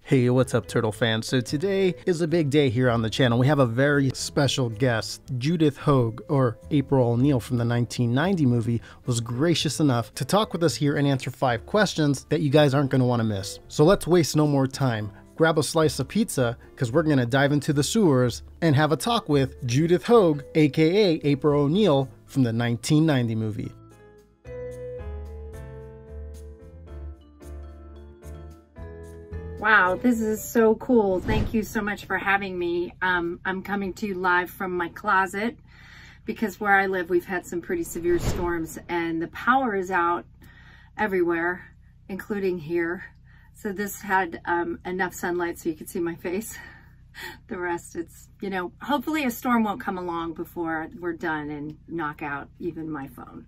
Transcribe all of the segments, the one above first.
Hey, what's up, Turtle fans? So today is a big day here on the channel. We have a very special guest. Judith Hoag, or April O'Neil from the 1990 movie, was gracious enough to talk with us here and answer 5 questions that you guys aren't going to want to miss. So let's waste no more time. Grab a slice of pizza, because we're going to dive into the sewers and have a talk with Judith Hoag, aka April O'Neil from the 1990 movie. Wow, this is so cool. Thank you so much for having me. I'm coming to you live from my closet because where I live, we've had some pretty severe storms and the power is out everywhere, including here. So this had enough sunlight so you could see my face. The rest, it's, you know, hopefully a storm won't come along before we're done and knock out even my phone.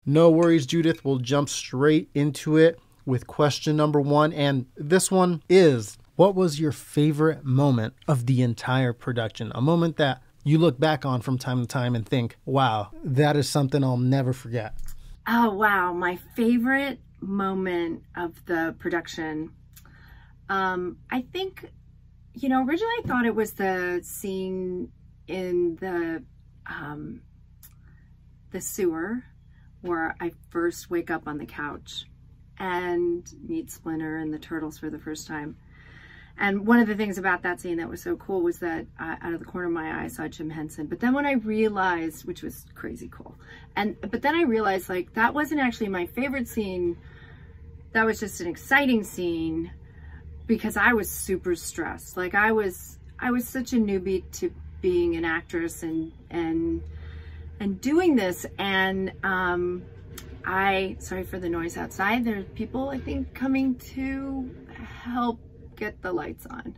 No worries, Judith. We'll jump straight into it with question number 1, and this one is, what was your favorite moment of the entire production? A moment that you look back on from time to time and think, wow, that is something I'll never forget. Oh, wow. My favorite moment of the production. I think, you know, originally I thought it was the scene in the sewer where I first wake up on the couch and meet Splinter and the turtles for the first time. And one of the things about that scene that was so cool was that out of the corner of my eye I saw Jim Henson. But then when I realized, which was crazy cool, but then I realized, like, that wasn't actually my favorite scene. That was just an exciting scene because I was super stressed. Like, I was such a newbie to being an actress and doing this, and sorry for the noise outside. There's people, I think, coming to help get the lights on.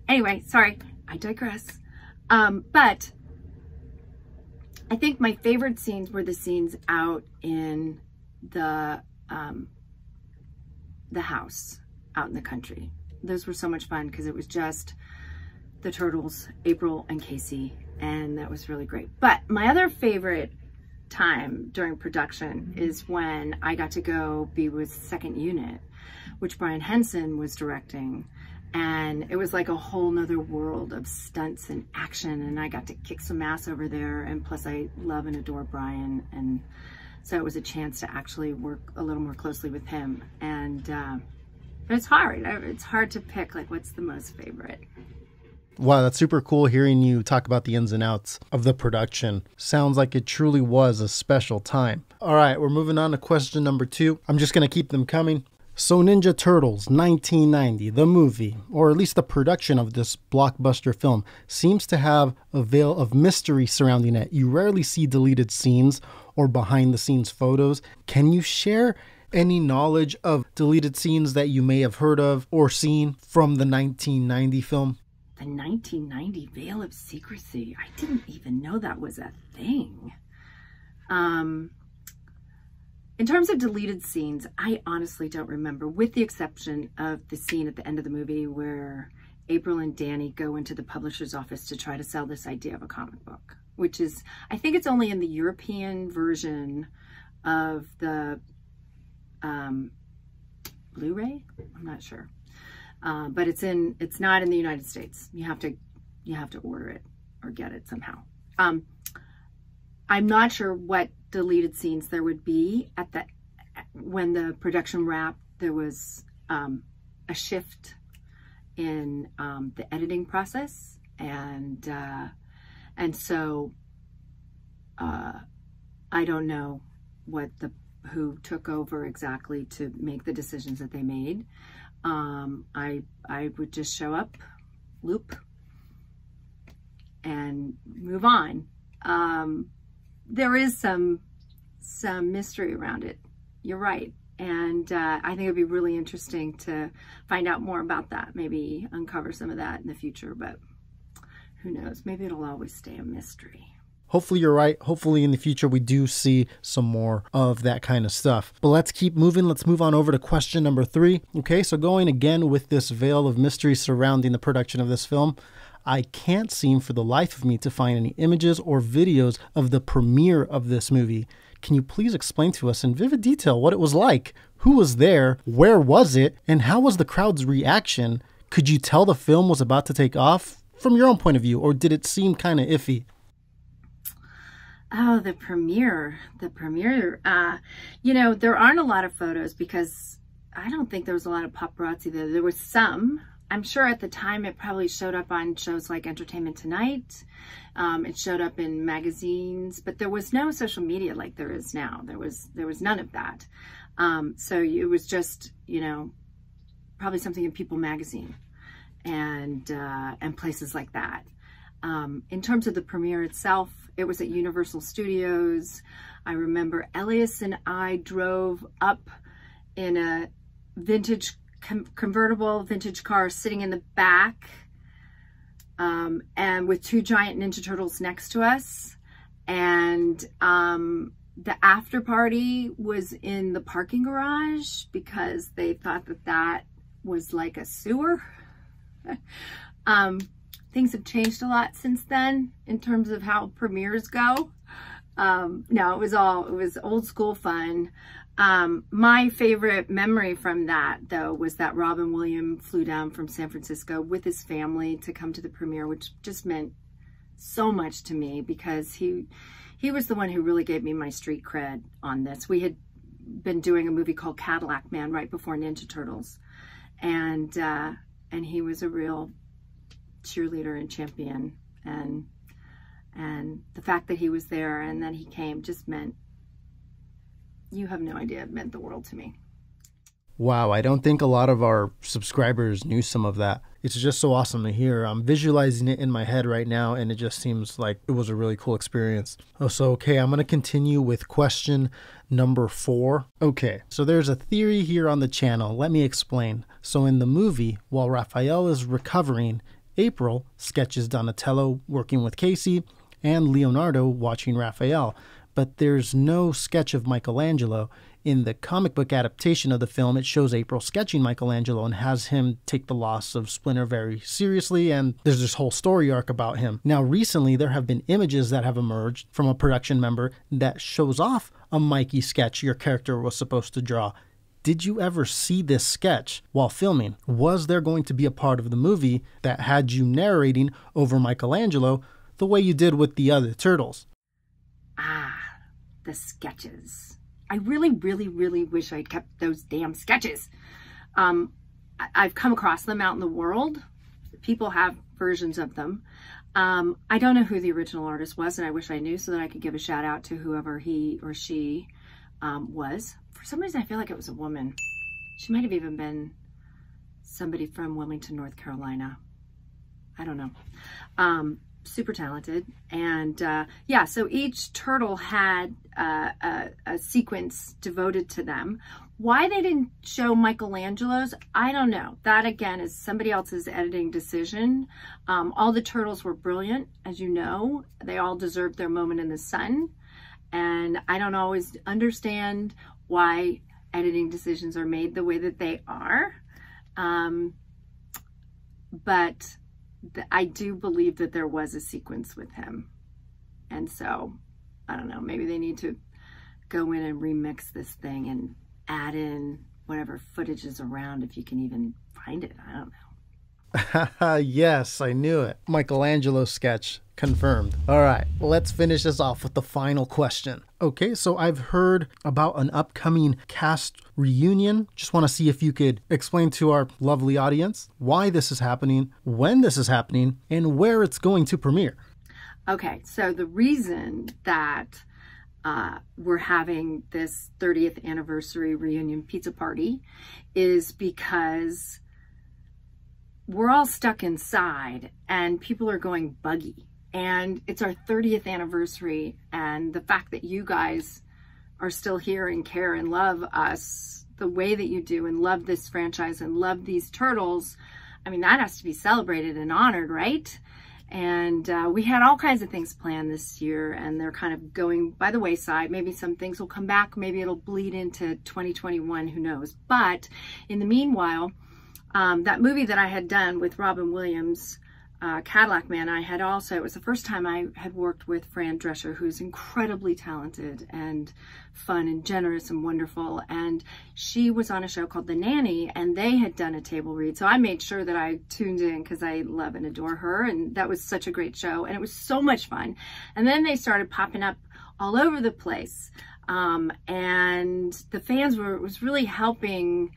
Anyway, sorry, I digress. But I think my favorite scenes were the scenes out in the house, out in the country. Those were so much fun because it was just the turtles, April and Casey, and that was really great. But my other favorite time during production is when I got to go be with Second Unit, which Brian Henson was directing, and it was like a whole nother world of stunts and action, and I got to kick some ass over there, and plus I love and adore Brian, and so it was a chance to actually work a little more closely with him. And but it's hard to pick, like, what's the most favorite. Wow, that's super cool hearing you talk about the ins and outs of the production. Sounds like it truly was a special time. All right, we're moving on to question number 2. I'm just going to keep them coming. So Ninja Turtles 1990, the movie, or at least the production of this blockbuster film, seems to have a veil of mystery surrounding it. You rarely see deleted scenes or behind the scenes photos. Can you share any knowledge of deleted scenes that you may have heard of or seen from the 1990 film? The 1990 veil of secrecy. I didn't even know that was a thing. In terms of deleted scenes, I honestly don't remember, with the exception of the scene at the end of the movie where April and Danny go into the publisher's office to try to sell this idea of a comic book, which is, I think it's only in the European version of the Blu-ray? I'm not sure. But it's not in the United States. You have to order it or get it somehow. I'm not sure what deleted scenes there would be when the production wrapped. There was a shift in the editing process, and so I don't know who took over exactly to make the decisions that they made. I would just show up, loop, and move on. There is some mystery around it. You're right. And I think it'd be really interesting to find out more about that, maybe uncover some of that in the future, but who knows? Maybe it'll always stay a mystery. Hopefully you're right. Hopefully in the future we do see some more of that kind of stuff. But let's keep moving. Let's move on over to question number 3. Okay, so going again with this veil of mystery surrounding the production of this film, I can't seem for the life of me to find any images or videos of the premiere of this movie. Can you please explain to us in vivid detail what it was like? Who was there? Where was it? And how was the crowd's reaction? Could you tell the film was about to take off from your own point of view, or did it seem kind of iffy? Oh, the premiere. You know, there aren't a lot of photos because I don't think there was a lot of paparazzi there. There was some. I'm sure at the time it probably showed up on shows like Entertainment Tonight. It showed up in magazines, but there was no social media like there is now. There was none of that. So it was just, you know, probably something in People magazine and places like that. In terms of the premiere itself, it was at Universal Studios. I remember Elias and I drove up in a vintage convertible vintage car sitting in the back, and with two giant Ninja Turtles next to us. And the after party was in the parking garage because they thought that that was like a sewer. Things have changed a lot since then in terms of how premieres go. No, it was old school fun. My favorite memory from that, though, was that Robin Williams flew down from San Francisco with his family to come to the premiere, which just meant so much to me because he was the one who really gave me my street cred on this. We had been doing a movie called Cadillac Man right before Ninja Turtles, and he was a real cheerleader and champion, and the fact that he was there and that he came just meant, you have no idea, it meant the world to me. Wow, I don't think a lot of our subscribers knew some of that. It's just so awesome to hear. I'm visualizing it in my head right now, and it just seems like it was a really cool experience. Oh, so okay, I'm going to continue with question number 4. Okay, so there's a theory here on the channel. Let me explain. So in the movie, while Raphael is recovering, April sketches Donatello working with Casey and Leonardo watching Raphael, but there's no sketch of Michelangelo. In the comic book adaptation of the film, it shows April sketching Michelangelo and has him take the loss of Splinter very seriously, and there's this whole story arc about him. Now, recently, there have been images that have emerged from a production member that shows off a Mikey sketch your character was supposed to draw. Did you ever see this sketch while filming? Was there going to be a part of the movie that had you narrating over Michelangelo the way you did with the other turtles? Ah, the sketches. I really, really, really wish I'd kept those damn sketches. I've come across them out in the world. People have versions of them. I don't know who the original artist was, and I wish I knew so that I could give a shout out to whoever he or she was. For some reason, I feel like it was a woman. She might have even been somebody from Wilmington, North Carolina. I don't know. Super talented. And yeah, so each turtle had a sequence devoted to them. Why they didn't show Michelangelo's, I don't know. That, again, is somebody else's editing decision. All the turtles were brilliant, as you know. They all deserved their moment in the sun. And I don't always understand why editing decisions are made the way that they are. But I do believe that there was a sequence with him. And so, I don't know, maybe they need to go in and remix this thing and add in whatever footage is around, if you can even find it. I don't know. Yes, I knew it. Michelangelo sketch confirmed. All right, let's finish this off with the final question. Okay, so I've heard about an upcoming cast reunion. Just want to see if you could explain to our lovely audience why this is happening, when this is happening, and where it's going to premiere. Okay, so the reason that we're having this 30th anniversary reunion pizza party is because we're all stuck inside and people are going buggy. And it's our 30th anniversary, and the fact that you guys are still here and care and love us the way that you do and love this franchise and love these turtles, I mean, that has to be celebrated and honored, right? And we had all kinds of things planned this year, and they're kind of going by the wayside. Maybe some things will come back. Maybe it'll bleed into 2021, who knows? But in the meanwhile, that movie that I had done with Robin Williams, Cadillac Man, I had also, it was the first time I had worked with Fran Drescher, who's incredibly talented and fun and generous and wonderful. And she was on a show called The Nanny, and they had done a table read. So I made sure that I tuned in because I love and adore her. And that was such a great show. And it was so much fun. And then they started popping up all over the place. And the fans it was really helping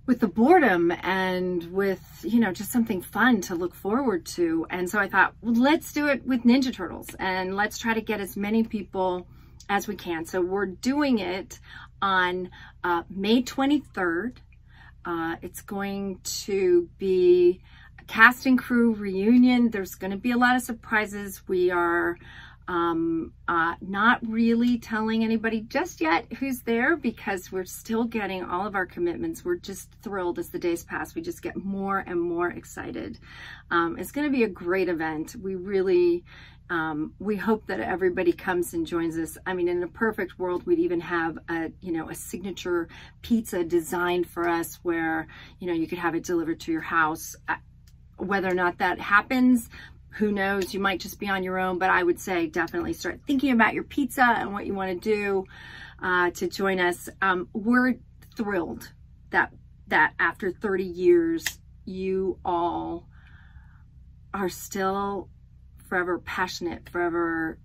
with the boredom and with, you know, just something fun to look forward to. And so I thought, well, let's do it with Ninja Turtles and let's try to get as many people as we can. So we're doing it on May 23rd. It's going to be a cast and crew reunion. There's going to be a lot of surprises. We are not really telling anybody just yet who's there because we're still getting all of our commitments. We're just thrilled as the days pass. We just get more and more excited. It's going to be a great event. We really, we hope that everybody comes and joins us. I mean, in a perfect world, we'd even have a, you know, a signature pizza designed for us where, you know, you could have it delivered to your house. Whether or not that happens, who knows, you might just be on your own, but I would say definitely start thinking about your pizza and what you want to do to join us. We're thrilled that after 30 years, you all are still forever passionate, forever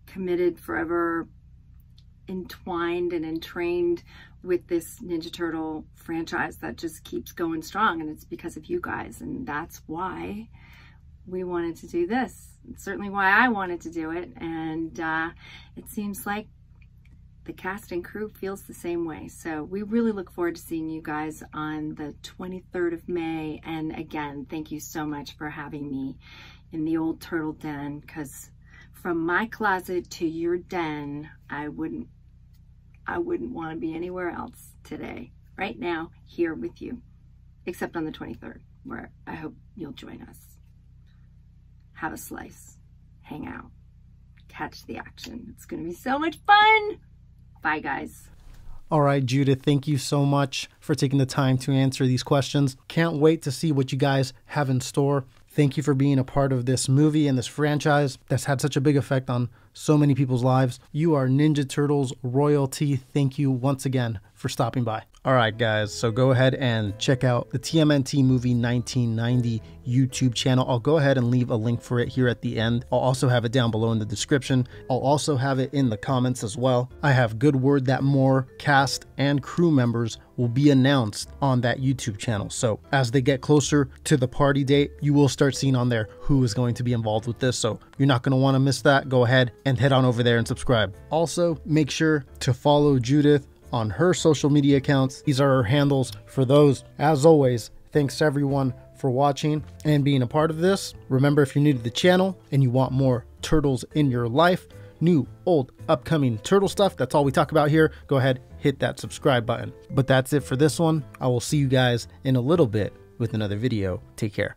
committed, forever entwined and entrained with this Ninja Turtle franchise that just keeps going strong. And it's because of you guys. And that's why we wanted to do this. It's certainly why I wanted to do it. And it seems like the cast and crew feels the same way. So we really look forward to seeing you guys on the 23rd of May. And again, thank you so much for having me in the old turtle den, because from my closet to your den, I wouldn't want to be anywhere else today, right now, here with you, except on the 23rd, where I hope you'll join us. Have a slice, hang out, catch the action. It's going to be so much fun. Bye, guys. All right, Judith, thank you so much for taking the time to answer these questions. Can't wait to see what you guys have in store. Thank you for being a part of this movie and this franchise that's had such a big effect on so many people's lives. You are Ninja Turtles royalty. Thank you once again for stopping by. All right, guys, so go ahead and check out the TMNT Movie 1990 YouTube channel. I'll go ahead and leave a link for it here at the end. I'll also have it down below in the description. I'll also have it in the comments as well. I have good word that more cast and crew members will be announced on that YouTube channel. So as they get closer to the party date, you will start seeing on there who is going to be involved with this. So you're not going to want to miss that. Go ahead and head on over there and subscribe. Also, make sure to follow Judith on her social media accounts. These are her handles for those. As always, thanks to everyone for watching and being a part of this. Remember, if you're new to the channel and you want more turtles in your life, new, old, upcoming turtle stuff, that's all we talk about here, go ahead, hit that subscribe button. But that's it for this one. I will see you guys in a little bit with another video. Take care.